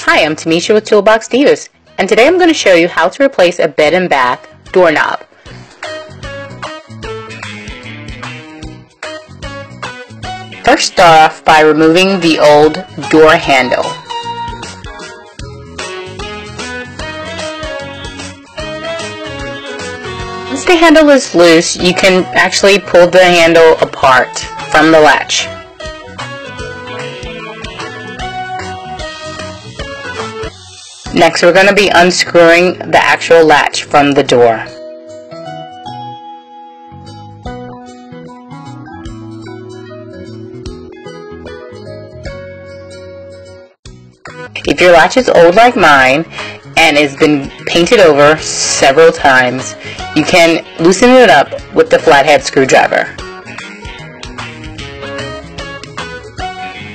Hi, I'm Tamisha with Toolbox Divas, and today I'm going to show you how to replace a bed and bath doorknob. First, start off by removing the old door handle. Once the handle is loose, you can actually pull the handle apart from the latch. Next, we're going to be unscrewing the actual latch from the door. If your latch is old like mine and has been painted over several times, you can loosen it up with the flathead screwdriver.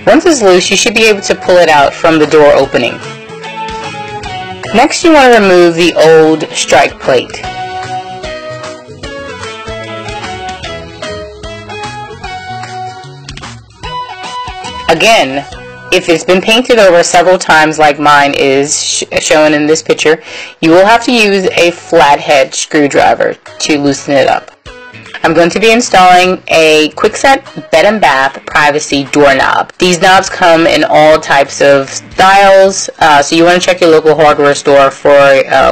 Once it's loose, you should be able to pull it out from the door opening. Next, you want to remove the old strike plate. Again, if it's been painted over several times like mine is shown in this picture, you will have to use a flathead screwdriver to loosen it up. I'm going to be installing a quickset bed and bath privacy doorknob. These knobs come in all types of styles, so you want to check your local hardware store for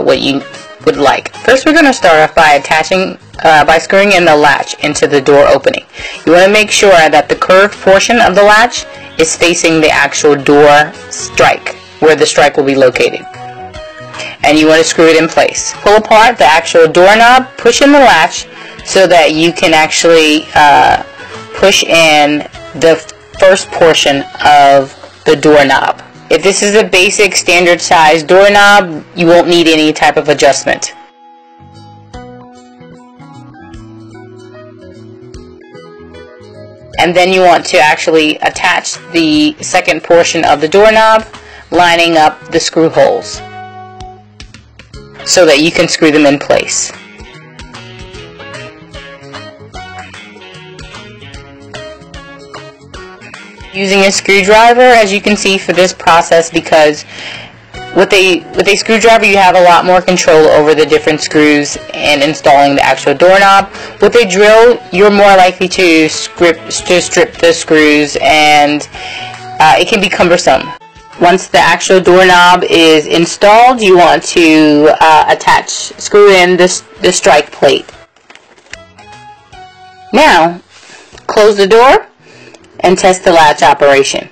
what you would like. First, we're going to start off by screwing in the latch into the door opening. You want to make sure that the curved portion of the latch is facing the actual door strike, where the strike will be located. And you want to screw it in place. Pull apart the actual doorknob, push in the latch, so that you can actually push in the first portion of the doorknob. If this is a basic standard size doorknob, you won't need any type of adjustment. And then you want to actually attach the second portion of the doorknob, lining up the screw holes so that you can screw them in place. Using a screwdriver, as you can see, for this process, because with a screwdriver you have a lot more control over the different screws and installing the actual doorknob. With a drill, you're more likely to strip the screws, and it can be cumbersome. Once the actual doorknob is installed, you want to screw in the strike plate. Now, close the door and test the latch operation.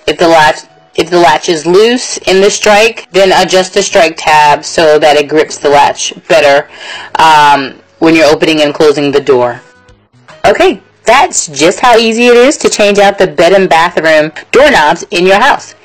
If the latch is loose in the strike, then adjust the strike tab so that it grips the latch better when you're opening and closing the door. Okay, that's just how easy it is to change out the bed and bathroom doorknobs in your house.